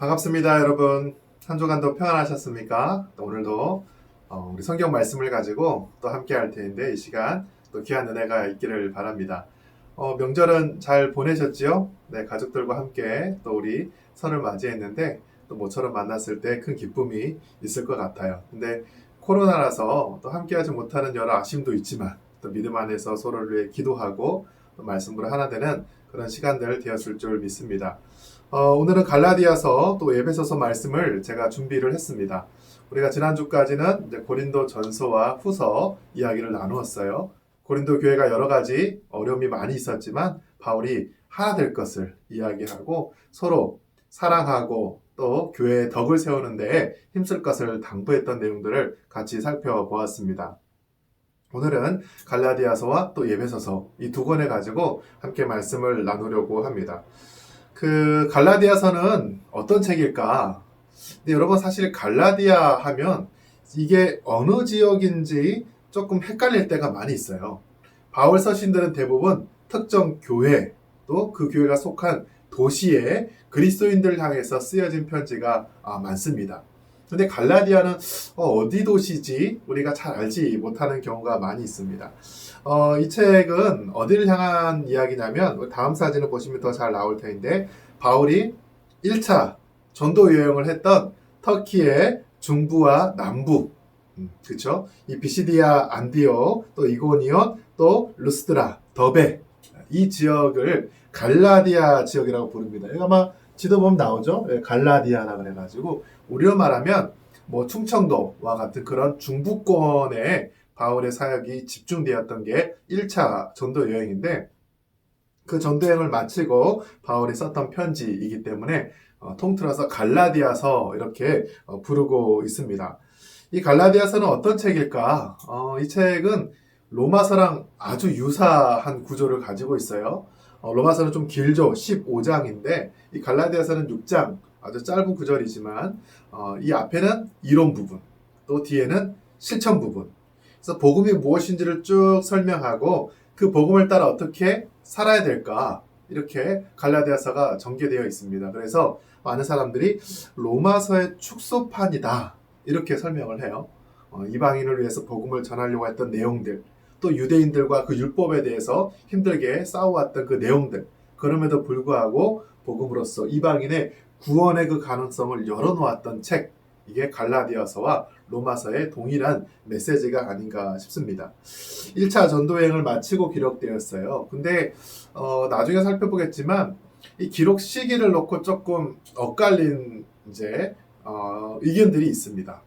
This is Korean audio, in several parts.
반갑습니다, 여러분. 한 주간도 평안하셨습니까? 또 오늘도 우리 성경 말씀을 가지고 또 함께 할 텐데 이 시간 또 귀한 은혜가 있기를 바랍니다. 명절은 잘 보내셨지요? 네, 가족들과 함께 또 우리 설을 맞이했는데 또 모처럼 만났을 때 큰 기쁨이 있을 것 같아요. 근데 코로나라서 또 함께하지 못하는 여러 아쉬움도 있지만 또 믿음 안에서 서로를 위해 기도하고 또 말씀으로 하나 되는 그런 시간들 되었을 줄 믿습니다. 오늘은 갈라디아서 또 에베소서 말씀을 제가 준비를 했습니다. 우리가 지난주까지는 이제 고린도 전서와 후서 이야기를 나누었어요. 고린도 교회가 여러 가지 어려움이 많이 있었지만 바울이 하나 될 것을 이야기하고 서로 사랑하고 또 교회의 덕을 세우는 데에 힘쓸 것을 당부했던 내용들을 같이 살펴보았습니다. 오늘은 갈라디아서와 또 에베소서 이 두 권을 가지고 함께 말씀을 나누려고 합니다. 그 갈라디아서는 어떤 책일까? 근데 여러분 사실 갈라디아 하면 이게 어느 지역인지 조금 헷갈릴 때가 많이 있어요. 바울 서신들은 대부분 특정 교회 또 그 교회가 속한 도시의 그리스도인들을 향해서 쓰여진 편지가 많습니다. 근데 갈라디아는 어디 도시지 우리가 잘 알지 못하는 경우가 많이 있습니다. 이 책은 어디를 향한 이야기냐면 다음 사진을 보시면 더 잘 나올 텐데 바울이 1차 전도 여행을 했던 터키의 중부와 남부 그렇죠? 이 비시디아 안디오 또 이고니온 또 루스드라 더베 이 지역을 갈라디아 지역이라고 부릅니다. 이거 아마 지도 보면 나오죠? 갈라디아라 그래가지고 우리로 말하면 뭐 충청도와 같은 그런 중부권에 바울의 사역이 집중되었던 게 1차 전도 여행인데 그 전도 여행을 마치고 바울이 썼던 편지이기 때문에 통틀어서 갈라디아서 이렇게 부르고 있습니다. 이 갈라디아서는 어떤 책일까? 이 책은 로마서랑 아주 유사한 구조를 가지고 있어요. 로마서는 좀 길죠. 15장인데 이 갈라디아서는 6장 아주 짧은 구절이지만 이 앞에는 이론 부분 또 뒤에는 실천 부분 그래서 복음이 무엇인지를 쭉 설명하고 그 복음을 따라 어떻게 살아야 될까 이렇게 갈라디아서가 전개되어 있습니다. 그래서 많은 사람들이 로마서의 축소판이다 이렇게 설명을 해요. 이방인을 위해서 복음을 전하려고 했던 내용들 또 유대인들과 그 율법에 대해서 힘들게 싸워왔던 그 내용들 그럼에도 불구하고 복음으로써 이방인의 구원의 그 가능성을 열어놓았던 책 이게 갈라디아서와 로마서의 동일한 메시지가 아닌가 싶습니다. 1차 전도여행을 마치고 기록되었어요. 근데 나중에 살펴보겠지만 이 기록 시기를 놓고 조금 엇갈린 이제 의견들이 있습니다.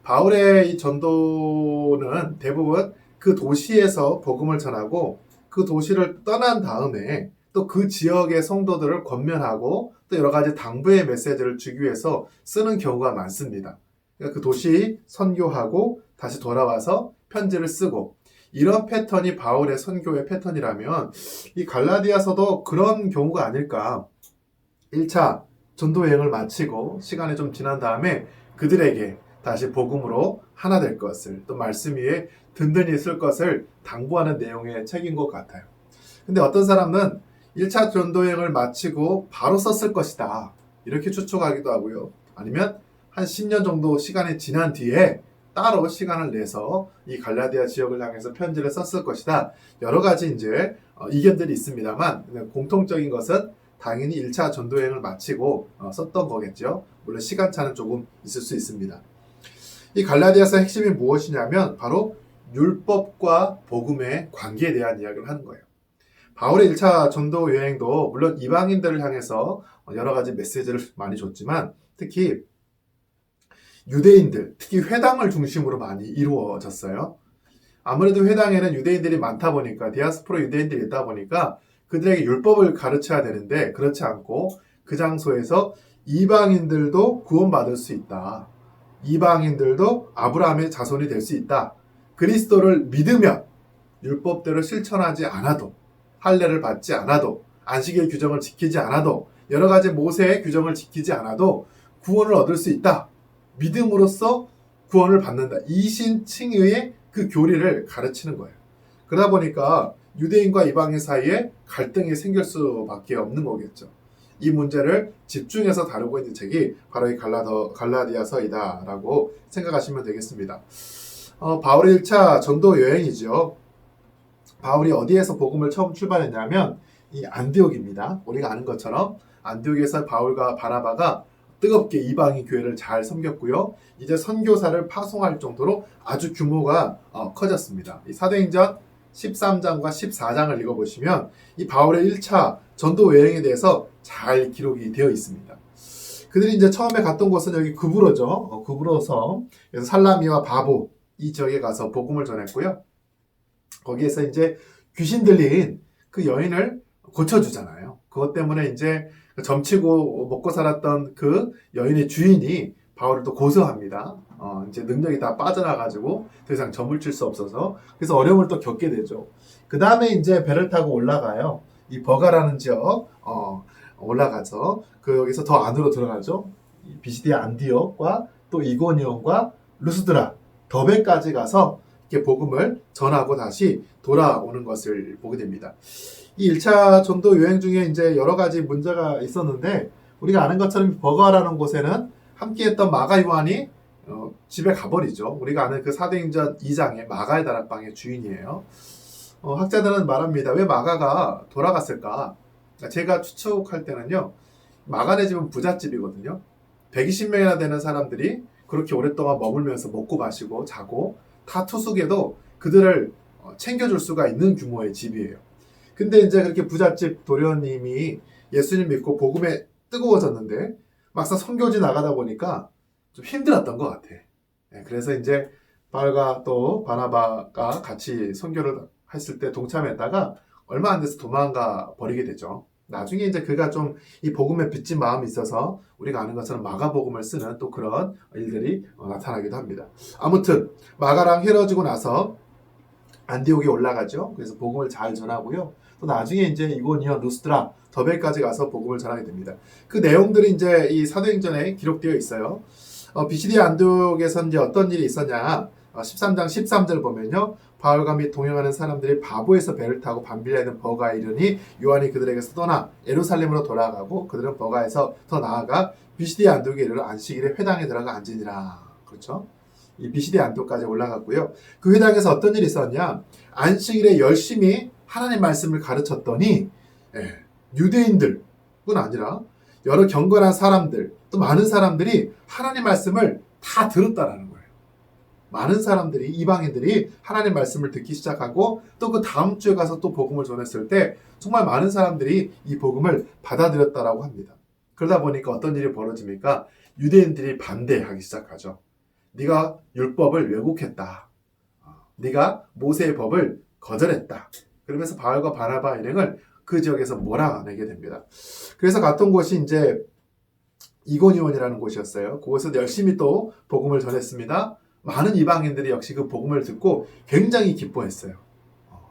바울의 이 전도는 대부분 그 도시에서 복음을 전하고 그 도시를 떠난 다음에 또 그 지역의 성도들을 권면하고 또 여러 가지 당부의 메시지를 주기 위해서 쓰는 경우가 많습니다. 그러니까 그 도시 선교하고 다시 돌아와서 편지를 쓰고 이런 패턴이 바울의 선교의 패턴이라면 이 갈라디아서도 그런 경우가 아닐까. 1차 전도 여행을 마치고 시간이 좀 지난 다음에 그들에게 다시 복음으로 하나 될 것을 또 말씀 위에 든든히 쓸 것을 당부하는 내용의 책인 것 같아요. 근데 어떤 사람은 1차 전도여행을 마치고 바로 썼을 것이다 이렇게 추측하기도 하고요. 아니면 한 10년 정도 시간이 지난 뒤에 따로 시간을 내서 이 갈라디아 지역을 향해서 편지를 썼을 것이다. 여러 가지 이제 의견들이 있습니다만 공통적인 것은 당연히 1차 전도여행을 마치고 썼던 거겠죠. 물론 시간차는 조금 있을 수 있습니다. 이 갈라디아서의 핵심이 무엇이냐면 바로 율법과 복음의 관계에 대한 이야기를 하는 거예요. 바울의 1차 전도 여행도 물론 이방인들을 향해서 여러 가지 메시지를 많이 줬지만 특히 유대인들, 특히 회당을 중심으로 많이 이루어졌어요. 아무래도 회당에는 유대인들이 많다 보니까 디아스포라 유대인들이 있다 보니까 그들에게 율법을 가르쳐야 되는데 그렇지 않고 그 장소에서 이방인들도 구원받을 수 있다. 이방인들도 아브라함의 자손이 될 수 있다. 그리스도를 믿으면 율법대로 실천하지 않아도 할례를 받지 않아도 안식일 규정을 지키지 않아도 여러 가지 모세의 규정을 지키지 않아도 구원을 얻을 수 있다. 믿음으로써 구원을 받는다. 이신칭의의 그 교리를 가르치는 거예요. 그러다 보니까 유대인과 이방인 사이에 갈등이 생길 수밖에 없는 거겠죠. 이 문제를 집중해서 다루고 있는 책이 바로 이 갈라디아서이다라고 생각하시면 되겠습니다. 바울의 1차 전도 여행이죠. 바울이 어디에서 복음을 처음 출발했냐면 이 안디옥입니다. 우리가 아는 것처럼 안디옥에서 바울과 바나바가 뜨겁게 이방인 교회를 잘 섬겼고요. 이제 선교사를 파송할 정도로 아주 규모가 커졌습니다. 이 사도행전 13장과 14장을 읽어보시면 이 바울의 1차 전도 여행에 대해서 잘 기록이 되어 있습니다. 그들이 이제 처음에 갔던 곳은 여기 구브로죠. 구브로서 그래서 살라미와 바보 이 지역에 가서 복음을 전했고요. 거기에서 이제 귀신 들린 그 여인을 고쳐주잖아요. 그것 때문에 이제 점치고 먹고 살았던 그 여인의 주인이 바울을 또 고소합니다. 이제 능력이 다 빠져나가지고 더 이상 점을 칠 수 없어서 그래서 어려움을 또 겪게 되죠. 그 다음에 이제 배를 타고 올라가요. 이 버가라는 지역 올라가서 여기서 더 안으로 들어가죠. 비시디아 안디옥과 또 이고니온과 루스드라 더베까지 가서 이렇게 복음을 전하고 다시 돌아오는 것을 보게 됩니다. 이 1차 전도 여행 중에 이제 여러 가지 문제가 있었는데 우리가 아는 것처럼 버가라는 곳에는 함께했던 마가 요한이 집에 가버리죠. 우리가 아는 그 사도행전 2장의 마가의 다락방의 주인이에요. 학자들은 말합니다. 왜 마가가 돌아갔을까? 제가 추측할 때는요. 마가네 집은 부잣집이거든요. 120명이나 되는 사람들이 그렇게 오랫동안 머물면서 먹고 마시고 자고 다 투숙해도 그들을 챙겨줄 수가 있는 규모의 집이에요. 근데 이제 그렇게 부잣집 도련님이 예수님 믿고 복음에 뜨거워졌는데 막상 선교지 나가다 보니까 좀 힘들었던 것 같아. 그래서 이제 바울과 또 바나바가 같이 선교를 했을 때 동참했다가 얼마 안 돼서 도망가 버리게 되죠. 나중에 이제 그가 좀 이 복음에 빚진 마음이 있어서 우리가 아는 것처럼 마가복음을 쓰는 또 그런 일들이 나타나기도 합니다. 아무튼 마가랑 헤어지고 나서 안디옥에 올라가죠. 그래서 복음을 잘 전하고요. 또 나중에 이제 이고니온, 루스드라, 더베까지 가서 복음을 전하게 됩니다. 그 내용들이 이제 이 사도행전에 기록되어 있어요. 비시디아 안디옥에서 이제 어떤 일이 있었냐? 13장 13절 보면요. 바울과 및 동행하는 사람들이 바보에서 배를 타고 밤빌라에 있는 버가에 이르니 요한이 그들에게서 떠나 예루살렘으로 돌아가고 그들은 버가에서 더 나아가 비시디아 안디옥에 이르러 안식일에 회당에 들어가 앉으니라. 그렇죠? 이 비시디아 안디옥까지 올라갔고요. 그 회당에서 어떤 일이 있었냐? 안식일에 열심히 하나님 말씀을 가르쳤더니 유대인들뿐 아니라 여러 경건한 사람들 또 많은 사람들이 하나님 말씀을 다 들었다라는 거예요. 많은 사람들이 이방인들이 하나님 말씀을 듣기 시작하고 또 그 다음 주에 가서 또 복음을 전했을 때 정말 많은 사람들이 이 복음을 받아들였다라고 합니다. 그러다 보니까 어떤 일이 벌어집니까? 유대인들이 반대하기 시작하죠. 네가 율법을 왜곡했다. 네가 모세의 법을 거절했다. 그러면서 바울과 바나바 일행을 그 지역에서 몰아내게 됩니다. 그래서 갔던 곳이 이제 이고니온이라는 곳이었어요. 그곳에서 열심히 또 복음을 전했습니다. 많은 이방인들이 역시 그 복음을 듣고 굉장히 기뻐했어요.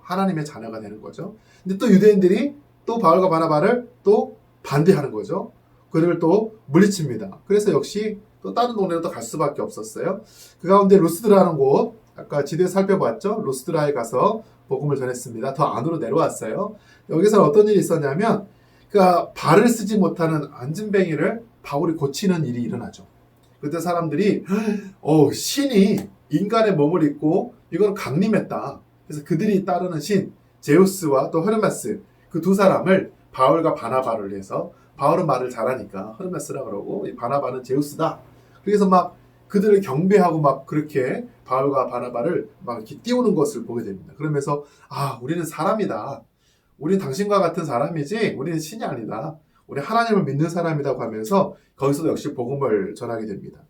하나님의 자녀가 되는 거죠. 근데 또 유대인들이 또 바울과 바나바를 또 반대하는 거죠. 그들을 또 물리칩니다. 그래서 역시 또 다른 동네로 또 갈 수밖에 없었어요. 그 가운데 루스드라는 곳, 아까 지도에 살펴봤죠? 루스드라에 가서 복음을 전했습니다. 더 안으로 내려왔어요. 여기서 어떤 일이 있었냐면 그러니까 발을 쓰지 못하는 안진뱅이를 바울이 고치는 일이 일어나죠. 그때 사람들이 신이 인간의 몸을 입고 이건 강림했다. 그래서 그들이 따르는 신 제우스와 또 헤르메스 그 두 사람을 바울과 바나바를 해서 바울은 말을 잘하니까 헤르메스라 그러고 바나바는 제우스다. 그래서 막 그들을 경배하고 막 그렇게 바울과 바나바를 막 이렇게 띄우는 것을 보게 됩니다. 그러면서 우리는 사람이다. 우리는 당신과 같은 사람이지 우리는 신이 아니다. 우리 하나님을 믿는 사람이라고 하면서 거기서도 역시 복음을 전하게 됩니다.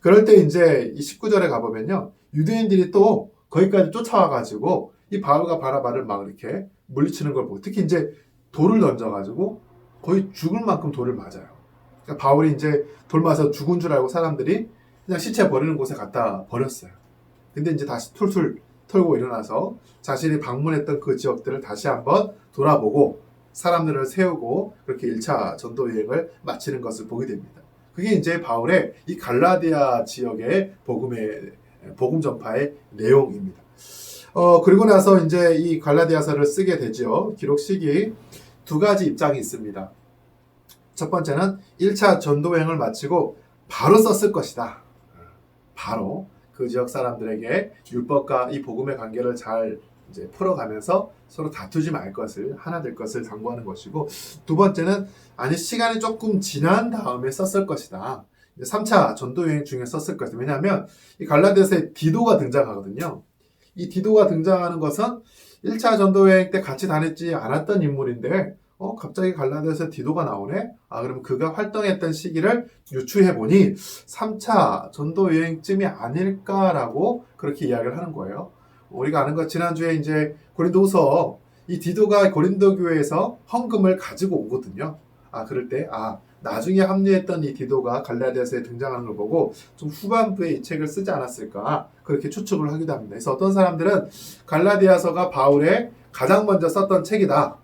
그럴 때 이제 이 19절에 가보면요. 유대인들이 또 거기까지 쫓아와가지고 이 바울과 바나바를 막 이렇게 물리치는 걸 보고 특히 이제 돌을 던져가지고 거의 죽을 만큼 돌을 맞아요. 그러니까 바울이 이제 돌 맞아서 죽은 줄 알고 사람들이 그냥 시체 버리는 곳에 갖다 버렸어요. 근데 이제 다시 툴툴 털고 일어나서 자신이 방문했던 그 지역들을 다시 한번 돌아보고 사람들을 세우고 그렇게 1차 전도 여행을 마치는 것을 보게 됩니다. 그게 이제 바울의 이 갈라디아 지역의 복음 전파의 내용입니다. 그리고 나서 이제 이 갈라디아서를 쓰게 되죠. 기록 시기 두 가지 입장이 있습니다. 첫 번째는 1차 전도여행을 마치고 바로 썼을 것이다. 바로 그 지역 사람들에게 율법과 이 복음의 관계를 잘 이제 풀어가면서 서로 다투지 말 것을, 하나 될 것을 당부하는 것이고, 두 번째는 아니 시간이 조금 지난 다음에 썼을 것이다. 3차 전도여행 중에 썼을 것이다. 왜냐하면 이 갈라디아서에 디도가 등장하거든요. 이 디도가 등장하는 것은 1차 전도여행 때 같이 다녔지 않았던 인물인데 갑자기 갈라디아서에 디도가 나오네? 그럼 그가 활동했던 시기를 유추해보니 3차 전도여행쯤이 아닐까라고 그렇게 이야기를 하는 거예요. 우리가 아는 것, 지난주에 이제 고린도후서 이 디도가 고린도 교회에서 헌금을 가지고 오거든요. 그럴 때, 나중에 합류했던 이 디도가 갈라디아서에 등장하는 걸 보고 좀 후반부에 이 책을 쓰지 않았을까, 그렇게 추측을 하기도 합니다. 그래서 어떤 사람들은 갈라디아서가 바울의 가장 먼저 썼던 책이다.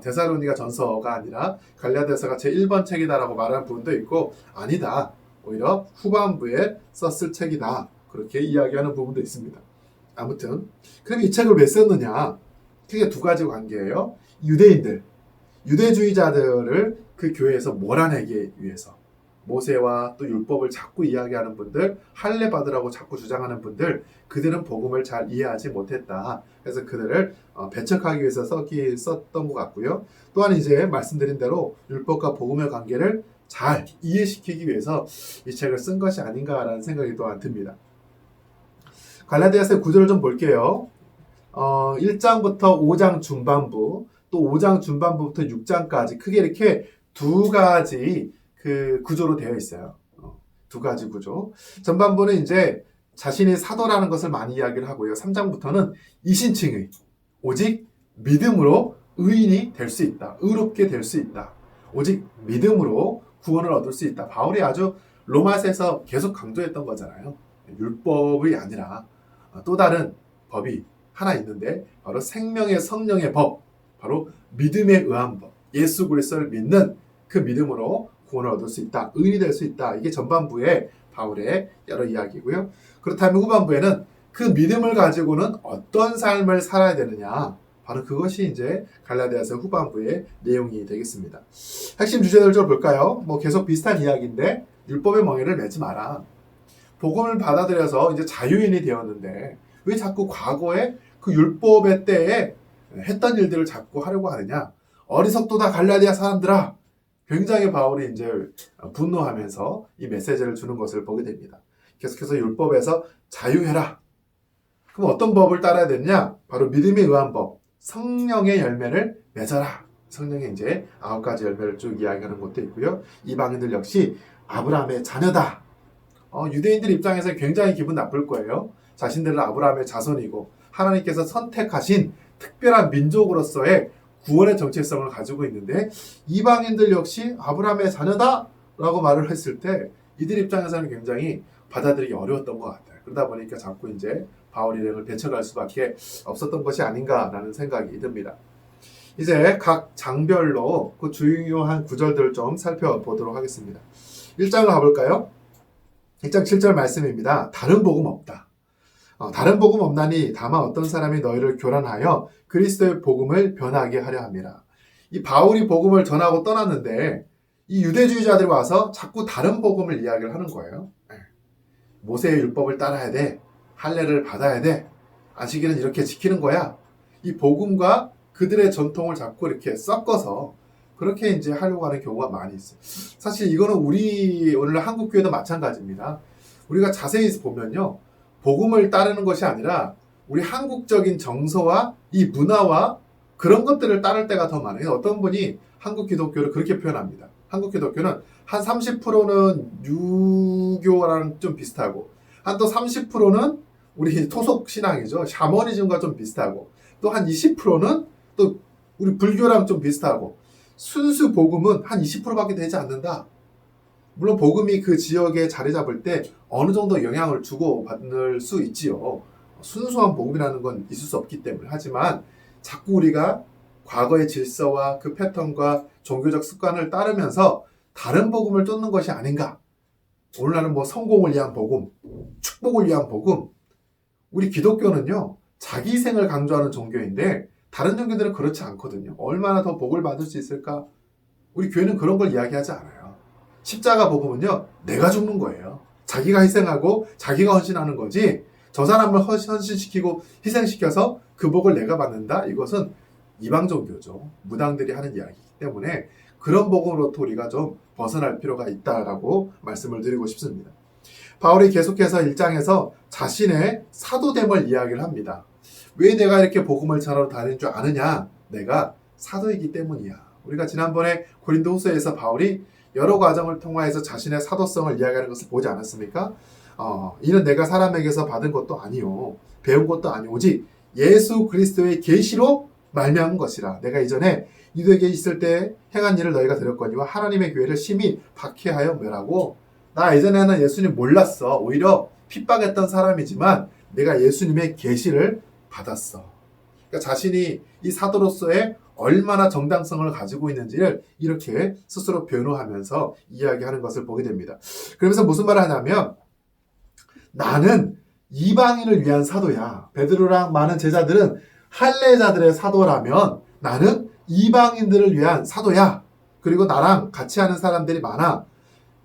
데살로니가 전서가 아니라 갈라디아서가 제1번 책이다라고 말하는 부분도 있고, 아니다. 오히려 후반부에 썼을 책이다. 그렇게 이야기하는 부분도 있습니다. 아무튼 그럼 이 책을 왜 썼느냐? 크게 두 가지 관계예요. 유대주의자들을 그 교회에서 몰아내기 위해서, 모세와 또 율법을 자꾸 이야기하는 분들, 할례 받으라고 자꾸 주장하는 분들, 그들은 복음을 잘 이해하지 못했다. 그래서 그들을 배척하기 위해서 썼던 것 같고요. 또한 이제 말씀드린 대로 율법과 복음의 관계를 잘 이해시키기 위해서 이 책을 쓴 것이 아닌가라는 생각이 또한 듭니다. 갈라디아서의 구절을 좀 볼게요. 1장부터 5장 중반부, 또 5장 중반부부터 6장까지 크게 이렇게 두 가지 그 구조로 되어 있어요. 두 가지 구조. 전반부는 이제 자신이 사도라는 것을 많이 이야기를 하고요. 3장부터는 이신칭의, 오직 믿음으로 의인이 될 수 있다. 의롭게 될 수 있다. 오직 믿음으로 구원을 얻을 수 있다. 바울이 아주 로마서에서 계속 강조했던 거잖아요. 율법이 아니라 또 다른 법이 하나 있는데, 바로 생명의 성령의 법, 바로 믿음에 의한 법, 예수 그리스도를 믿는 그 믿음으로 구원을 얻을 수 있다. 의인이 될 수 있다. 이게 전반부의 바울의 여러 이야기고요. 그렇다면 후반부에는 그 믿음을 가지고는 어떤 삶을 살아야 되느냐, 바로 그것이 이제 갈라디아서 후반부의 내용이 되겠습니다. 핵심 주제들 좀 볼까요? 계속 비슷한 이야기인데, 율법의 멍에를 매지 마라. 복음을 받아들여서 이제 자유인이 되었는데 왜 자꾸 과거에 그 율법의 때에 했던 일들을 자꾸 하려고 하느냐? 어리석도다 갈라디아 사람들아! 굉장히 바울이 이제 분노하면서 이 메시지를 주는 것을 보게 됩니다. 계속해서 율법에서 자유해라. 그럼 어떤 법을 따라야 되느냐? 바로 믿음에 의한 법, 성령의 열매를 맺어라. 성령의 이제 9가지 열매를 쭉 이야기하는 것도 있고요. 이방인들 역시 아브라함의 자녀다. 유대인들 입장에서 굉장히 기분 나쁠 거예요. 자신들은 아브라함의 자손이고 하나님께서 선택하신 특별한 민족으로서의 구원의 정체성을 가지고 있는데, 이방인들 역시 아브라함의 자녀다 라고 말을 했을 때 이들 입장에서는 굉장히 받아들이기 어려웠던 것 같아요. 그러다 보니까 자꾸 이제 바울 일행을 배척할 수밖에 없었던 것이 아닌가라는 생각이 듭니다. 이제 각 장별로 그 중요한 구절들을 좀 살펴보도록 하겠습니다. 1장을 가볼까요? 1장 7절 말씀입니다. 다른 복음 없다. 다른 복음 없나니 다만 어떤 사람이 너희를 교란하여 그리스도의 복음을 변하게 하려 함이라. 이 바울이 복음을 전하고 떠났는데 이 유대주의자들이 와서 자꾸 다른 복음을 이야기를 하는 거예요. 모세의 율법을 따라야 돼. 할례를 받아야 돼. 안식일은 이렇게 지키는 거야. 이 복음과 그들의 전통을 자꾸 이렇게 섞어서 그렇게 이제 하려고 하는 경우가 많이 있어요. 사실 이거는 우리 오늘 한국 교회도 마찬가지입니다. 우리가 자세히 보면요, 복음을 따르는 것이 아니라 우리 한국적인 정서와 이 문화와 그런 것들을 따를 때가 더 많아요. 어떤 분이 한국 기독교를 그렇게 표현합니다. 한국 기독교는 한 30%는 유교랑 좀 비슷하고, 한 또 30%는 우리 토속 신앙이죠. 샤머니즘과 좀 비슷하고, 또 한 20%는 또 우리 불교랑 좀 비슷하고, 순수 복음은 한 20%밖에 되지 않는다. 물론 복음이 그 지역에 자리 잡을 때 어느 정도 영향을 주고 받을 수 있지요. 순수한 복음이라는 건 있을 수 없기 때문에. 하지만 자꾸 우리가 과거의 질서와 그 패턴과 종교적 습관을 따르면서 다른 복음을 쫓는 것이 아닌가. 오늘날은 성공을 위한 복음, 축복을 위한 복음. 우리 기독교는요, 자기 희생을 강조하는 종교인데 다른 종교들은 그렇지 않거든요. 얼마나 더 복을 받을 수 있을까? 우리 교회는 그런 걸 이야기하지 않아요. 십자가 복음은요, 내가 죽는 거예요. 자기가 희생하고 자기가 헌신하는 거지, 저 사람을 헌신시키고 희생시켜서 그 복을 내가 받는다? 이것은 이방 종교죠. 무당들이 하는 이야기이기 때문에 그런 복음으로부터 우리가 좀 벗어날 필요가 있다라고 말씀을 드리고 싶습니다. 바울이 계속해서 1장에서 자신의 사도됨을 이야기를 합니다. 왜 내가 이렇게 복음을 전하러 다니는 줄 아느냐? 내가 사도이기 때문이야. 우리가 지난번에 고린도후서에서 바울이 여러 과정을 통하여서 자신의 사도성을 이야기하는 것을 보지 않았습니까? 이는 내가 사람에게서 받은 것도 아니요, 배운 것도 아니오, 오직 예수 그리스도의 계시로 말미암은 것이라. 내가 이전에 유대교에 있을 때 행한 일을 너희가 들었거니와 하나님의 교회를 심히 박해하여 멸하고, 나 예전에는 예수님 몰랐어. 오히려 핍박했던 사람이지만 내가 예수님의 계시를 받았어. 그러니까 자신이 이 사도로서의 얼마나 정당성을 가지고 있는지를 이렇게 스스로 변호하면서 이야기하는 것을 보게 됩니다. 그러면서 무슨 말을 하냐면, 나는 이방인을 위한 사도야. 베드로랑 많은 제자들은 할례자들의 사도라면 나는 이방인들을 위한 사도야. 그리고 나랑 같이 하는 사람들이 많아.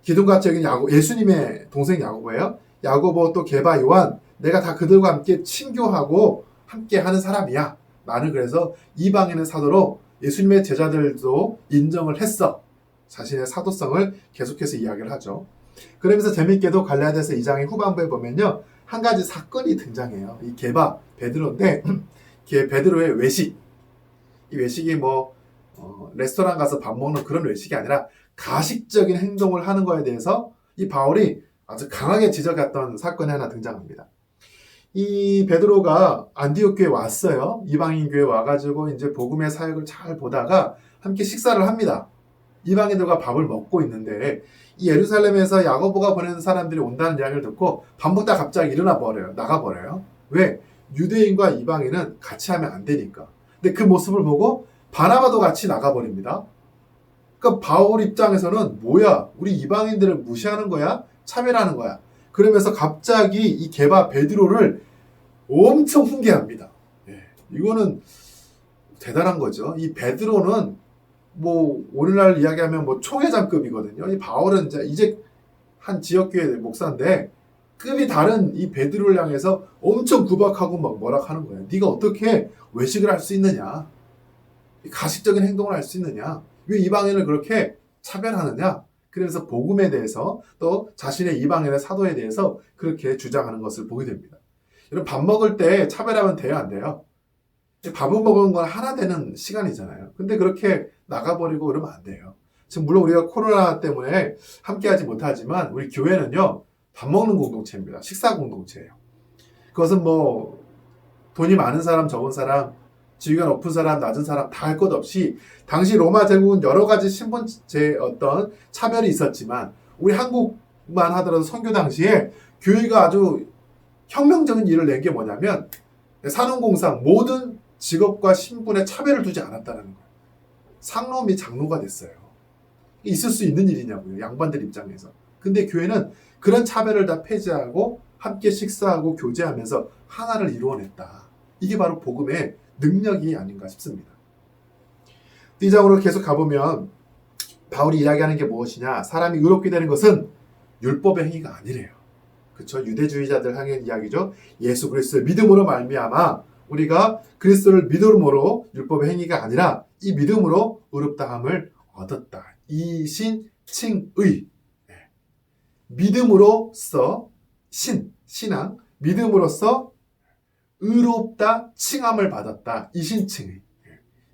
기둥같이 여긴 예수님의 동생 야고보예요. 야고보, 또 게바, 요한, 내가 다 그들과 함께 친교하고 함께 하는 사람이야. 나는 그래서 이방인의 사도로 예수님의 제자들도 인정을 했어. 자신의 사도성을 계속해서 이야기를 하죠. 그러면서 재밌게도 갈라디아서 2장의 후반부에 보면요, 한 가지 사건이 등장해요. 이 게바, 베드로인데, 베드로의 외식. 이 외식이 레스토랑 가서 밥 먹는 그런 외식이 아니라 가식적인 행동을 하는 거에 대해서 이 바울이 아주 강하게 지적했던 사건이 하나 등장합니다. 이 베드로가 안디옥 교회에 왔어요. 이방인 교회에 와가지고 이제 복음의 사역을 잘 보다가 함께 식사를 합니다. 이방인들과 밥을 먹고 있는데, 이 예루살렘에서 야고보가 보내는 사람들이 온다는 이야기를 듣고 밥 먹다 갑자기 일어나 버려요. 나가 버려요. 왜? 유대인과 이방인은 같이 하면 안 되니까. 근데 그 모습을 보고 바나바도 같이 나가 버립니다. 그러니까 바울 입장에서는 뭐야? 우리 이방인들을 무시하는 거야? 차별하는 거야? 그러면서 갑자기 이 게바 베드로를 엄청 훈계합니다. 이거는 대단한 거죠. 이 베드로는 오늘날 이야기하면 총회장급이거든요. 이 바울은 이제 한 지역교회 목사인데 급이 다른 이 베드로를 향해서 엄청 구박하고 뭐라 하는 거예요. 네가 어떻게 외식을 할 수 있느냐? 가식적인 행동을 할 수 있느냐? 왜 이방인을 그렇게 차별하느냐? 그러면서 복음에 대해서 또 자신의 이방인의 사도에 대해서 그렇게 주장하는 것을 보게 됩니다. 여러분, 밥 먹을 때 차별하면 돼요, 안 돼요? 밥을 먹은 건 하나 되는 시간이잖아요. 근데 그렇게 나가버리고 그러면 안 돼요. 지금 물론 우리가 코로나 때문에 함께하지 못하지만 우리 교회는요, 밥 먹는 공동체입니다. 식사 공동체예요. 그것은 돈이 많은 사람, 적은 사람, 지위가 높은 사람, 낮은 사람 다 할 것 없이, 당시 로마 제국은 여러 가지 신분제 어떤 차별이 있었지만 우리 한국만 하더라도 선교 당시에 교회가 아주 혁명적인 일을 낸 게 뭐냐면, 산업공상 모든 직업과 신분에 차별을 두지 않았다는 거예요. 상노 및 장로가 됐어요. 있을 수 있는 일이냐고요, 양반들 입장에서. 근데 교회는 그런 차별을 다 폐지하고 함께 식사하고 교제하면서 하나를 이루어냈다. 이게 바로 복음의 능력이 아닌가 싶습니다. 이 장으로 계속 가보면 바울이 이야기하는 게 무엇이냐? 사람이 의롭게 되는 것은 율법의 행위가 아니래요. 그렇죠? 유대주의자들 향한 이야기죠. 예수 그리스도의 믿음으로 말미암아 우리가 그리스도를 믿음으로 율법의 행위가 아니라 이 믿음으로 의롭다함을 얻었다. 이신칭의. 믿음으로써 신앙, 믿음으로써 의롭다 칭함을 받았다. 이신칭의.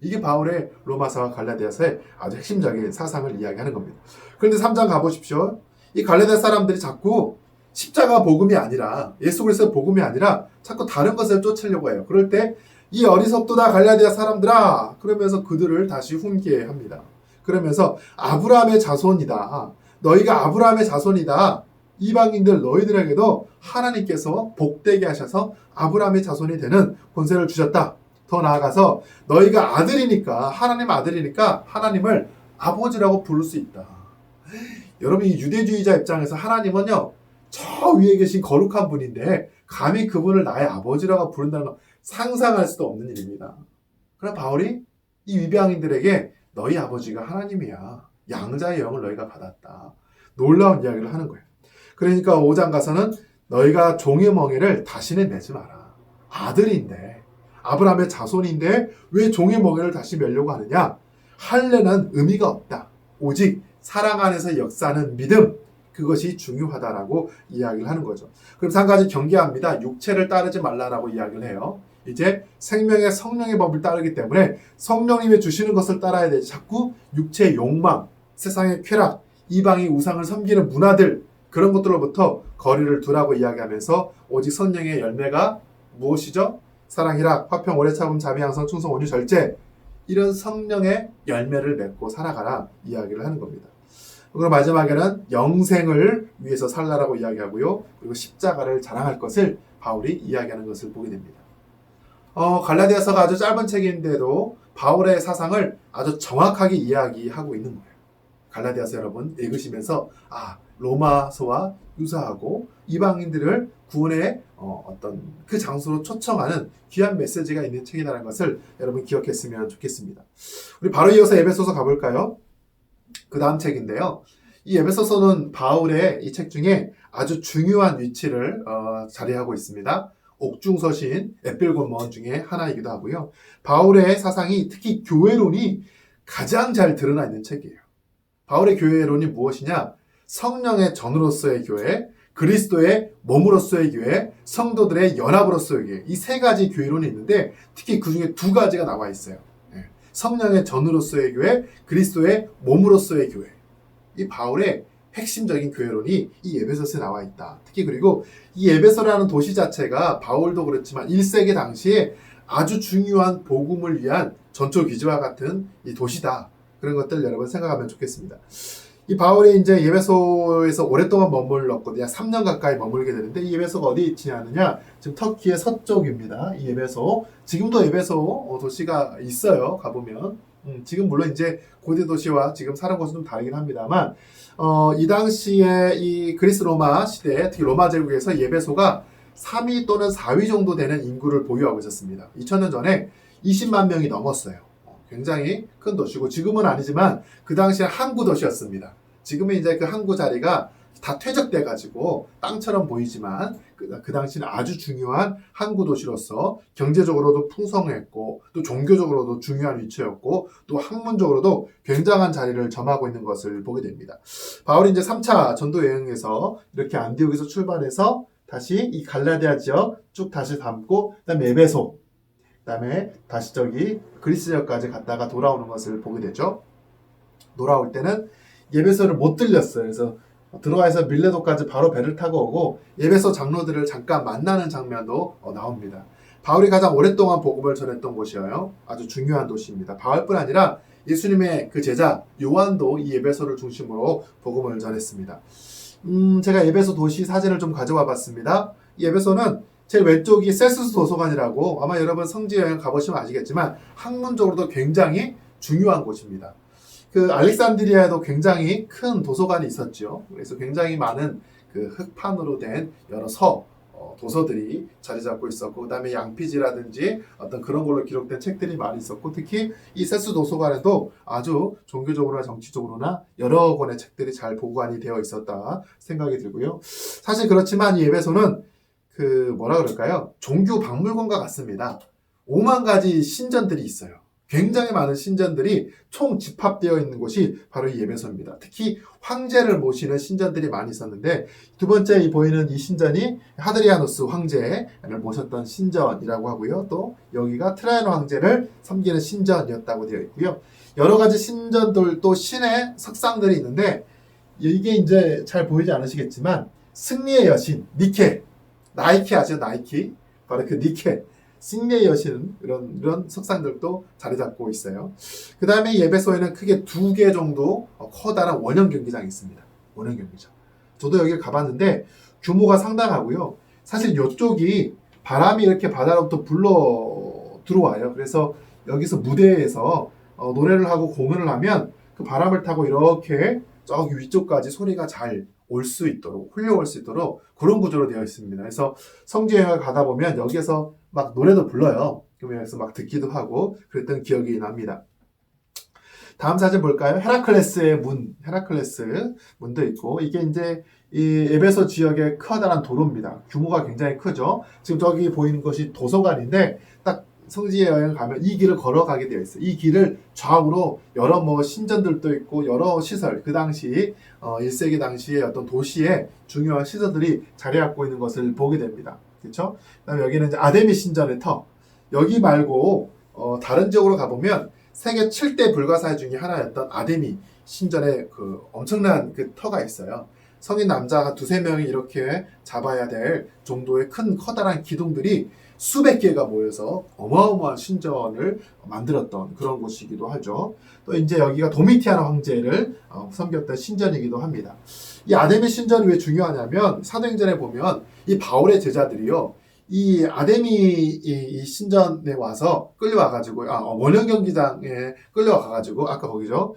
이게 바울의 로마서와 갈라디아서의 아주 핵심적인 사상을 이야기하는 겁니다. 그런데 3장 가보십시오. 이 갈라디아 사람들이 자꾸 십자가 복음이 아니라, 예수 그리스도 복음이 아니라 자꾸 다른 것을 쫓으려고 해요. 그럴 때 이 어리석도다 갈라디아 사람들아, 그러면서 그들을 다시 훈계합니다. 그러면서 아브라함의 자손이다. 너희가 아브라함의 자손이다. 이방인들 너희들에게도 하나님께서 복되게 하셔서 아브라함의 자손이 되는 권세를 주셨다. 더 나아가서 너희가 아들이니까, 하나님 아들이니까 하나님을 아버지라고 부를 수 있다. 여러분, 이 유대주의자 입장에서 하나님은요, 저 위에 계신 거룩한 분인데 감히 그분을 나의 아버지라고 부른다는 건 상상할 수도 없는 일입니다. 그러나 바울이 이 이방인들에게 너희 아버지가 하나님이야. 양자의 영을 너희가 받았다. 놀라운 이야기를 하는 거예요. 그러니까 5장 가서는 너희가 종의 멍에를 다시는 매지 마라. 아들인데, 아브라함의 자손인데 왜 종의 멍에를 다시 매려고 하느냐? 할례는 의미가 없다. 오직 사랑 안에서 역사하는 믿음, 그것이 중요하다라고 이야기를 하는 거죠. 그래서 한 가지 경계합니다. 육체를 따르지 말라라고 이야기를 해요. 이제 생명의 성령의 법을 따르기 때문에 성령님이 주시는 것을 따라야 되지. 자꾸 육체의 욕망, 세상의 쾌락, 이방의 우상을 섬기는 문화들, 그런 것들로부터 거리를 두라고 이야기하면서 오직 성령의 열매가 무엇이죠? 사랑, 희락, 화평, 오래 참음, 자비, 양선, 충성, 온유, 절제, 이런 성령의 열매를 맺고 살아가라 이야기를 하는 겁니다. 그리고 마지막에는 영생을 위해서 살라라고 이야기하고요. 그리고 십자가를 자랑할 것을 바울이 이야기하는 것을 보게 됩니다. 갈라디아서가 아주 짧은 책인데도 바울의 사상을 아주 정확하게 이야기하고 있는 거예요. 갈라디아서 여러분 읽으시면서 로마서와 유사하고 이방인들을 구원의 어떤 그 장소로 초청하는 귀한 메시지가 있는 책이라는 것을 여러분 기억했으면 좋겠습니다. 우리 바로 이어서 에베소서 가볼까요? 그 다음 책인데요. 이 에베소서는 바울의 이 책 중에 아주 중요한 위치를 자리하고 있습니다. 옥중서신 에필고먼 중에 하나이기도 하고요. 바울의 사상이 특히 교회론이 가장 잘 드러나 있는 책이에요. 바울의 교회론이 무엇이냐? 성령의 전으로서의 교회, 그리스도의 몸으로서의 교회, 성도들의 연합으로서의 교회, 이 세 가지 교회론이 있는데 특히 그 중에 두 가지가 나와 있어요. 성령의 전으로서의 교회, 그리스도의 몸으로서의 교회. 이 바울의 핵심적인 교회론이 이 에베소서에 나와 있다. 특히 그리고 이 에베소라는 도시 자체가 바울도 그렇지만 1세기 당시에 아주 중요한 복음을 위한 전초 기지와 같은 이 도시다. 그런 것들 여러분 생각하면 좋겠습니다. 이 바울이 이제 에베소에서 오랫동안 머물렀거든요. 3년 가까이 머물게 되는데 이 에베소가 어디 위치하느냐? 지금 터키의 서쪽입니다. 이 에베소. 지금도 에베소 도시가 있어요. 가보면. 지금 물론 이제 고대 도시와 지금 사는 곳은 좀 다르긴 합니다만, 이 당시에 이 그리스 로마 시대에 특히 로마 제국에서 이 에베소가 3위 또는 4위 정도 되는 인구를 보유하고 있었습니다. 2000년 전에 20만 명이 넘었어요. 굉장히 큰 도시고 지금은 아니지만 그 당시에 항구 도시였습니다. 지금은 이제 그 항구 자리가 다 퇴적돼 가지고 땅처럼 보이지만 그 당시는 아주 중요한 항구 도시로서 경제적으로도 풍성했고 또 종교적으로도 중요한 위치였고 또 학문적으로도 굉장한 자리를 점하고 있는 것을 보게 됩니다. 바울이 이제 3차 전도 여행에서 이렇게 안디옥에서 출발해서 다시 이 갈라디아 지역 쭉 다시 담고 그다음에 에베소, 그다음에 다시 저기 그리스 지역까지 갔다가 돌아오는 것을 보게 되죠. 돌아올 때는 에베소를 못 들렸어요. 그래서 들어와서 밀레도까지 바로 배를 타고 오고 에베소 장로들을 잠깐 만나는 장면도 나옵니다. 바울이 가장 오랫동안 복음을 전했던 곳이에요. 아주 중요한 도시입니다. 바울뿐 아니라 예수님의 그 제자 요한도 이 에베소를 중심으로 복음을 전했습니다. 제가 에베소 도시 사진을 좀 가져와 봤습니다. 이 에베소는 제 왼쪽이 셀수스 도서관이라고 아마 여러분 성지 여행 가보시면 아시겠지만 학문적으로도 굉장히 중요한 곳입니다. 그 알렉산드리아에도 굉장히 큰 도서관이 있었죠. 그래서 굉장히 많은 그 흙판으로 된 여러 도서들이 자리 잡고 있었고, 그 다음에 양피지라든지 어떤 그런 걸로 기록된 책들이 많이 있었고, 특히 이 세수 도서관에도 아주 종교적으로나 정치적으로나 여러 권의 책들이 잘 보관이 되어 있었다 생각이 들고요. 사실 그렇지만 이 에베소는 뭐라 그럴까요? 종교 박물관과 같습니다. 5만 가지 신전들이 있어요. 굉장히 많은 신전들이 총 집합되어 있는 곳이 바로 이 에베소입니다. 특히 황제를 모시는 신전들이 많이 있었는데 두 번째 보이는 이 신전이 하드리아누스 황제를 모셨던 신전이라고 하고요. 또 여기가 트라이안 황제를 섬기는 신전이었다고 되어 있고요. 여러 가지 신전들도 신의 석상들이 있는데 이게 이제 잘 보이지 않으시겠지만 승리의 여신 니케, 나이키 아시죠? 나이키. 바로 그 니케. 승리의 여신 이런 석상들도 자리 잡고 있어요. 그 다음에 에베소에는 크게 2개 정도 커다란 원형 경기장이 있습니다. 원형 경기장. 저도 여기 가봤는데 규모가 상당하고요. 사실 이쪽이 바람이 이렇게 바다로부터 불러 들어와요. 그래서 여기서 무대에서 노래를 하고 공연을 하면 그 바람을 타고 이렇게 저기 위쪽까지 소리가 잘 올 수 있도록, 흘려올 수 있도록 그런 구조로 되어 있습니다. 그래서 성지여행을 가다 보면 여기에서 막 노래도 불러요. 그러면 여기서 막 듣기도 하고 그랬던 기억이 납니다. 다음 사진 볼까요? 헤라클레스의 문, 헤라클레스 문도 있고, 이게 이제 이 에베소 지역의 커다란 도로입니다. 규모가 굉장히 크죠. 지금 저기 보이는 것이 도서관인데, 딱 성지에 여행 가면 이 길을 걸어가게 되어 있어요. 이 길을 좌우로 여러 뭐 신전들도 있고 여러 시설, 그 당시 1세기 당시의 어떤 도시의 중요한 시설들이 자리 잡고 있는 것을 보게 됩니다. 그렇죠? 그다음에 여기는 이제 아데미 신전의 터. 여기 말고 다른 지역으로 가보면 세계 7대 불가사의 중에 하나였던 아데미 신전의 그 엄청난 그 터가 있어요. 성인 남자가 두세 명이 이렇게 잡아야 될 정도의 큰 커다란 기둥들이 수백 개가 모여서 어마어마한 신전을 만들었던 그런 곳이기도 하죠. 또 이제 여기가 도미티아노 황제를 섬겼던 신전이기도 합니다. 이 아데미 신전이 왜 중요하냐면 사도행전에 보면 이 바울의 제자들이요, 이 아데미 이 신전에 와서 끌려와가지고 원형 경기장에 끌려와가지고 아까 거기죠,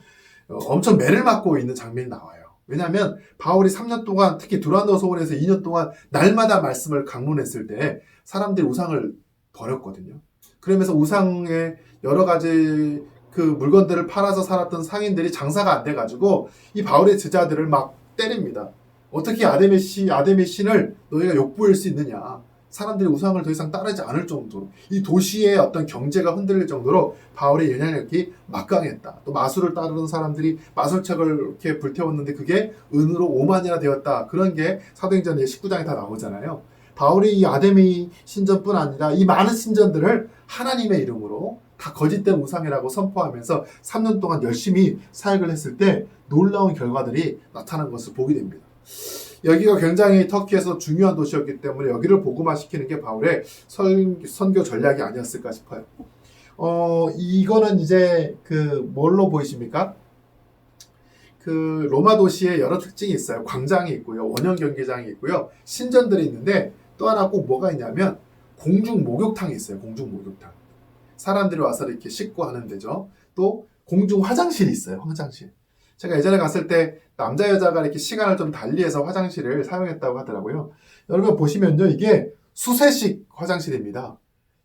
엄청 매를 맞고 있는 장면이 나와요. 왜냐하면 바울이 3년 동안, 특히 두란노 소원에서 2년 동안 날마다 말씀을 강론했을 때 사람들이 우상을 버렸거든요. 그러면서 우상의 여러 가지 그 물건들을 팔아서 살았던 상인들이 장사가 안 돼가지고 이 바울의 제자들을 막 때립니다. 어떻게 아데미 신을 너희가 욕보일 수 있느냐. 사람들이 우상을 더 이상 따르지 않을 정도로, 이 도시의 어떤 경제가 흔들릴 정도로 바울의 영향력이 막강했다. 또 마술을 따르는 사람들이 마술책을 이렇게 불태웠는데 그게 은으로 5만이나 되었다. 그런 게 사도행전 19장에 다 나오잖아요. 바울이 이 아데미 신전뿐 아니라 이 많은 신전들을 하나님의 이름으로 다 거짓된 우상이라고 선포하면서 3년 동안 열심히 사역을 했을 때 놀라운 결과들이 나타난 것을 보게 됩니다. 여기가 굉장히 터키에서 중요한 도시였기 때문에 여기를 복음화시키는 게 바울의 선교 전략이 아니었을까 싶어요. 이거는 이제 뭘로 보이십니까? 그 로마 도시에 여러 특징이 있어요. 광장이 있고요, 원형 경기장이 있고요, 신전들이 있는데 또 하나 꼭 뭐가 있냐면 공중 목욕탕이 있어요. 공중 목욕탕. 사람들이 와서 이렇게 씻고 하는 데죠. 또 공중 화장실이 있어요. 화장실. 제가 예전에 갔을 때 남자 여자가 이렇게 시간을 좀 달리해서 화장실을 사용했다고 하더라고요. 여러분 보시면요, 이게 수세식 화장실입니다.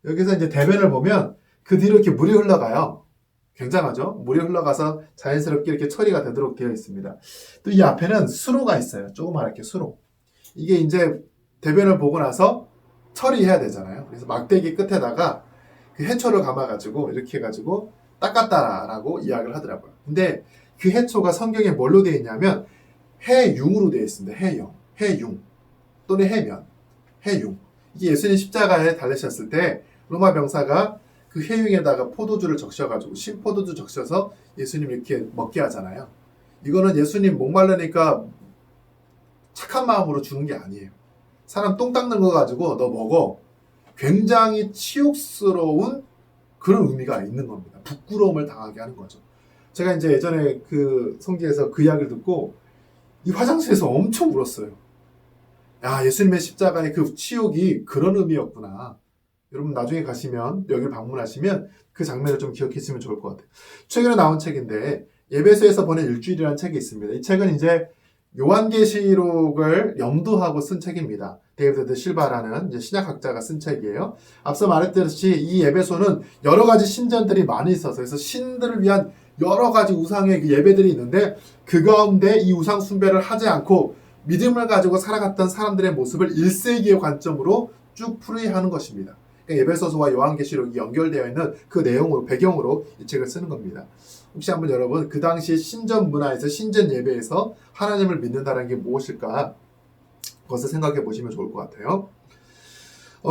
여기서 이제 대변을 보면 그 뒤로 이렇게 물이 흘러가요. 굉장하죠? 물이 흘러가서 자연스럽게 이렇게 처리가 되도록 되어 있습니다. 또 이 앞에는 수로가 있어요. 조그맣게 수로. 이게 이제 대변을 보고 나서 처리해야 되잖아요. 그래서 막대기 끝에다가 그 해초를 감아가지고 이렇게 해가지고 닦았다라고 이야기를 하더라고요. 근데 그 해초가 성경에 뭘로 되어 있냐면 해융으로 되어 있습니다. 해융 또는 해면, 해융. 이게 예수님 십자가에 달리셨을 때 로마 병사가 그 해융에다가 포도주를 적셔가지고 신포도주 적셔서 예수님 이렇게 먹게 하잖아요. 이거는 예수님 목말르니까 착한 마음으로 주는 게 아니에요. 사람 똥 닦는 거 가지고 너 먹어. 굉장히 치욕스러운 그런 의미가 있는 겁니다. 부끄러움을 당하게 하는 거죠. 제가 이제 예전에 그 성지에서 그 이야기를 듣고 이 화장실에서 엄청 울었어요. 야, 예수님의 십자가의 그 치욕이 그런 의미였구나. 여러분 나중에 가시면, 여기를 방문하시면 그 장면을 좀 기억했으면 좋을 것 같아요. 최근에 나온 책인데 에베소에서 보낸 일주일이라는 책이 있습니다. 이 책은 이제 요한계시록을 염두하고 쓴 책입니다. 데이비드 드 실바라는 이제 신약학자가 쓴 책이에요. 앞서 말했듯이 이 에베소는 여러 가지 신전들이 많이 있어서, 그래서 신들을 위한 여러 가지 우상의 그 예배들이 있는데 그 가운데 이 우상 숭배를 하지 않고 믿음을 가지고 살아갔던 사람들의 모습을 1세기의 관점으로 쭉 풀이하는 것입니다. 그러니까 에베소서와 요한계시록이 연결되어 있는 그 내용으로, 배경으로 이 책을 쓰는 겁니다. 혹시 한번 여러분 그 당시 신전 문화에서, 신전 예배에서 하나님을 믿는다는 게 무엇일까? 그것을 생각해 보시면 좋을 것 같아요.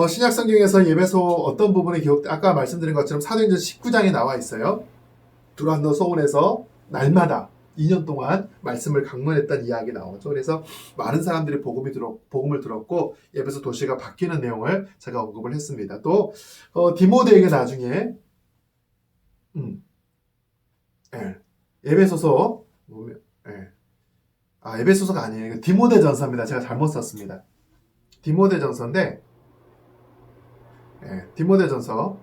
신약 성경에서 에베소 어떤 부분이 아까 말씀드린 것처럼 사도행전 19장에 나와 있어요. 두란노 소원에서 날마다 2년 동안 말씀을 강론했던 이야기 나오죠. 그래서 많은 사람들이 복음을 들었고 에베소 도시가 바뀌는 내용을 제가 언급을 했습니다. 또 디모데에게 나중에 에베소서 에베소서가 아니에요. 디모데전서입니다. 제가 잘못 썼습니다. 디모데전서인데 디모데전서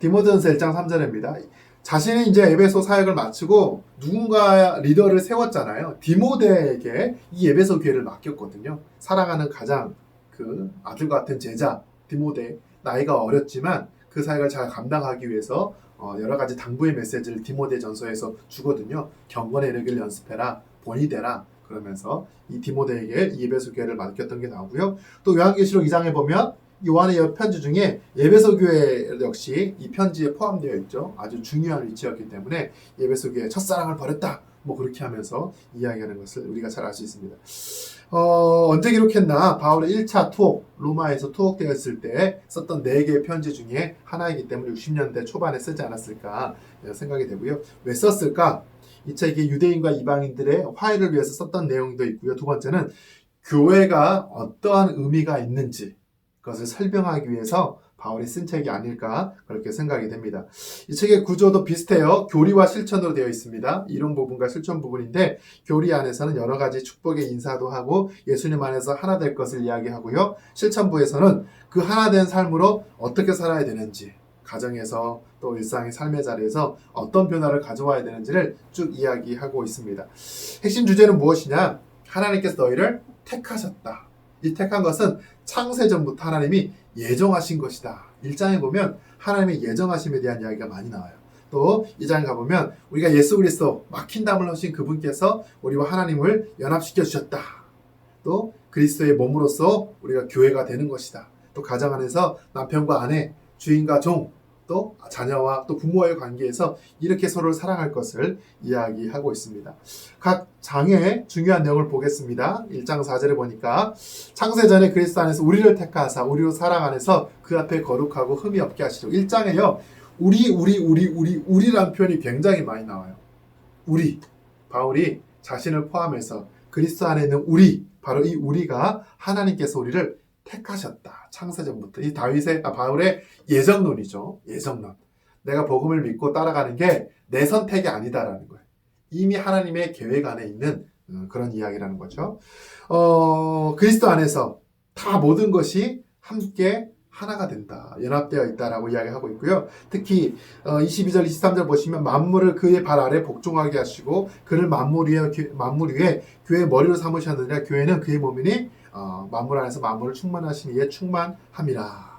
1장 3절입니다. 자신이 이제 에베소 사역을 마치고 누군가 리더를 세웠잖아요. 디모데에게 이 에베소 교회를 맡겼거든요. 사랑하는 가장 그 아들 같은 제자 디모데, 나이가 어렸지만 그 사역을 잘 감당하기 위해서 여러 가지 당부의 메시지를 디모데전서에서 주거든요. 경건의 이르기를 연습해라, 본이 되라. 그러면서 이 디모데에게 이 에베소 교회를 맡겼던 게 나오고요. 또 요한계시록 2장에 보면 요한의 편지 중에 에베소 교회 역시 이 편지에 포함되어 있죠. 아주 중요한 위치였기 때문에 에베소 교회 첫사랑을 버렸다. 뭐 그렇게 하면서 이야기하는 것을 우리가 잘 알 수 있습니다. 언제 기록했나? 바울의 1차 투옥, 로마에서 투옥되었을 때 썼던 4개의 편지 중에 하나이기 때문에 60년대 초반에 쓰지 않았을까 생각이 되고요. 왜 썼을까? 이 책이 유대인과 이방인들의 화해를 위해서 썼던 내용도 있고요. 두 번째는 교회가 어떠한 의미가 있는지 그것을 설명하기 위해서 바울이 쓴 책이 아닐까 그렇게 생각이 됩니다. 이 책의 구조도 비슷해요. 교리와 실천으로 되어 있습니다. 이론 부분과 실천 부분인데 교리 안에서는 여러 가지 축복의 인사도 하고 예수님 안에서 하나 될 것을 이야기하고요. 실천부에서는 그 하나 된 삶으로 어떻게 살아야 되는지 가정에서 또 일상의 삶의 자리에서 어떤 변화를 가져와야 되는지를 쭉 이야기하고 있습니다. 핵심 주제는 무엇이냐? 하나님께서 너희를 택하셨다. 이 택한 것은 창세전부터 하나님이 예정하신 것이다. 1장에 보면 하나님의 예정하심에 대한 이야기가 많이 나와요. 또 2장에 가보면 우리가 예수 그리스도 막힌 담을 하신 그분께서 우리와 하나님을 연합시켜 주셨다. 또 그리스도의 몸으로서 우리가 교회가 되는 것이다. 또 가정 안에서 남편과 아내, 주인과 종, 또 자녀와 또 부모와의 관계에서 이렇게 서로를 사랑할 것을 이야기하고 있습니다. 각 장의 중요한 내용을 보겠습니다. 1장 4절에 보니까 창세전에 그리스도 안에서 우리를 택하사 우리로 사랑 안에서 그 앞에 거룩하고 흠이 없게 하시려. 1장에요. 우리란 표현이 굉장히 많이 나와요. 우리. 바울이 자신을 포함해서 그리스도 안에 있는 우리, 바로 이 우리가 하나님께서 우리를 택하셨다. 창세전부터. 이 바울의 예정론이죠. 예정론. 내가 복음을 믿고 따라가는 게 내 선택이 아니다라는 거예요. 이미 하나님의 계획 안에 있는 그런 이야기라는 거죠. 그리스도 안에서 다 모든 것이 함께 하나가 된다. 연합되어 있다라고 이야기하고 있고요. 특히 22절, 23절 보시면 만물을 그의 발 아래 복종하게 하시고 그를 만물 위에 교회의 머리로 삼으셨느니라. 교회는 그의 몸이니 만물 안에서 만물을 충만하신 이에 충만함이라.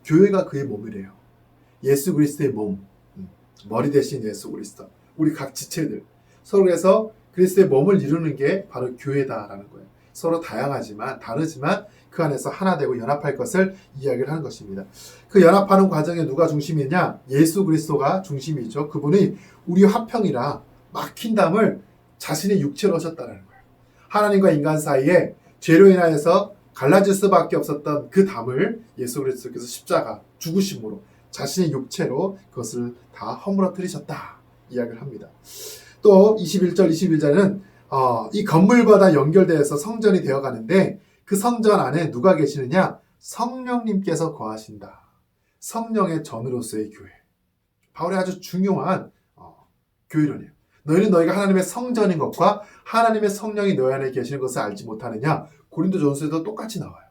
교회가 그의 몸이래요. 예수 그리스도의 몸, 머리 대신 예수 그리스도. 우리 각 지체들 서로 해서 그리스도의 몸을 이루는 게 바로 교회다라는 거예요. 서로 다양하지만 다르지만 그 안에서 하나 되고 연합할 것을 이야기를 하는 것입니다. 그 연합하는 과정에 누가 중심이냐? 예수 그리스도가 중심이죠. 그분이 우리 화평이라 막힌 담을 자신의 육체로 하셨다는 거예요. 하나님과 인간 사이에 죄로 인하여서 갈라질 수밖에 없었던 그 담을 예수 그리스도께서 십자가 죽으심으로 자신의 육체로 그것을 다 허물어뜨리셨다 이야기를 합니다. 또 21절, 21절은 이 건물과 연결되어서 성전이 되어가는데 그 성전 안에 누가 계시느냐? 성령님께서 거하신다. 성령의 전으로서의 교회. 바울의 아주 중요한 교회론이에요. 너희는 너희가 하나님의 성전인 것과 하나님의 성령이 너희 안에 계시는 것을 알지 못하느냐? 고린도전서에도 똑같이 나와요.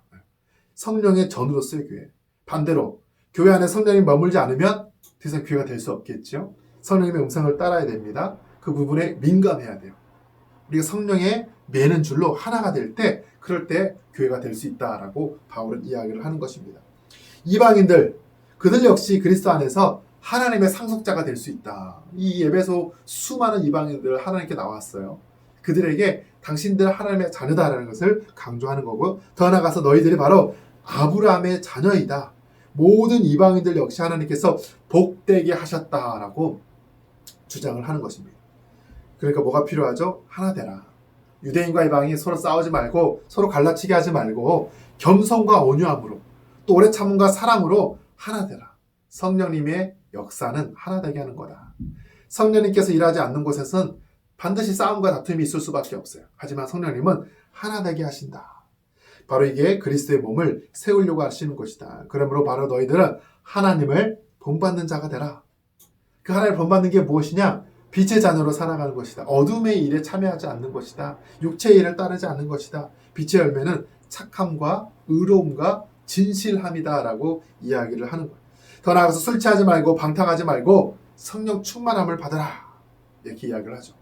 성령의 전으로서의 교회. 반대로 교회 안에 성령이 머물지 않으면 더 이상 교회가 될 수 없겠죠. 성령님의 음성을 따라야 됩니다. 그 부분에 민감해야 돼요. 우리가 성령에 매는 줄로 하나가 될 때, 그럴 때 교회가 될 수 있다라고 바울은 이야기를 하는 것입니다. 이방인들, 그들 역시 그리스도 안에서 하나님의 상속자가 될 수 있다. 이 에베소 수많은 이방인들 하나님께 나왔어요. 그들에게 당신들 하나님의 자녀다라는 것을 강조하는 거고, 더 나아가서 너희들이 바로 아브라함의 자녀이다. 모든 이방인들 역시 하나님께서 복되게 하셨다라고 주장을 하는 것입니다. 그러니까 뭐가 필요하죠? 하나 되라. 유대인과 이방인이 서로 싸우지 말고 서로 갈라치게 하지 말고 겸손과 온유함으로 또 오래 참음과 사랑으로 하나 되라. 성령님의 역사는 하나 되게 하는 거다. 성령님께서 일하지 않는 곳에서는 반드시 싸움과 다툼이 있을 수밖에 없어요. 하지만 성령님은 하나 되게 하신다. 바로 이게 그리스도의 몸을 세우려고 하시는 것이다. 그러므로 바로 너희들은 하나님을 본받는 자가 되라. 그 하나님을 본받는 게 무엇이냐? 빛의 자녀로 살아가는 것이다. 어둠의 일에 참여하지 않는 것이다. 육체의 일을 따르지 않는 것이다. 빛의 열매는 착함과 의로움과 진실함이다 라고 이야기를 하는 거예요. 더 나아가서 술 취하지 말고 방탕하지 말고 성령 충만함을 받아라. 이렇게 이야기를 하죠.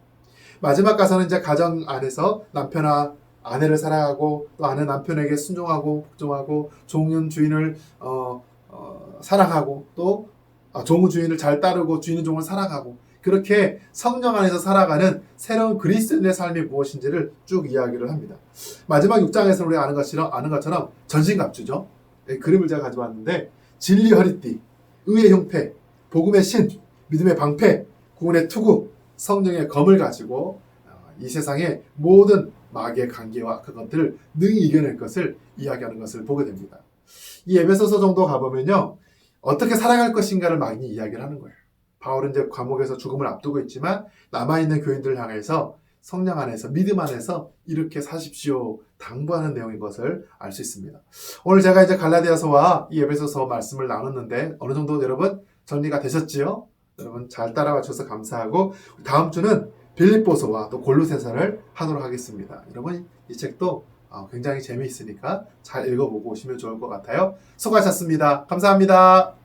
마지막 가서는 이제 가정 안에서 남편과 아내를 사랑하고 또 아내 남편에게 순종하고 복종하고 종은 주인을 살아가고 또 종의 주인을 잘 따르고 주인은 종을 살아가고 그렇게 성령 안에서 살아가는 새로운 그리스도인의 삶이 무엇인지를 쭉 이야기를 합니다. 마지막 6장에서 우리가 아는 것처럼 전신갑주죠. 그림을 제가 가져왔는데 진리 허리띠, 의의 형패, 복음의 신, 믿음의 방패, 구원의 투구, 성령의 검을 가지고 이 세상의 모든 마귀의 관계와 악한 것들을 능히 이겨낼 것을 이야기하는 것을 보게 됩니다. 이 에베소서 정도 가보면요. 어떻게 살아갈 것인가를 많이 이야기를 하는 거예요. 바울은 이제 감옥에서 죽음을 앞두고 있지만 남아있는 교인들을 향해서 성령 안에서 믿음 안에서 이렇게 사십시오 당부하는 내용인 것을 알 수 있습니다. 오늘 제가 이제 갈라디아서와 이 에베소서 말씀을 나눴는데 어느 정도 여러분 정리가 되셨지요? 여러분 잘 따라와 주셔서 감사하고 다음 주는 빌립보서와 또 골로새서를 하도록 하겠습니다. 여러분 이 책도 굉장히 재미있으니까 잘 읽어보고 오시면 좋을 것 같아요. 수고하셨습니다. 감사합니다.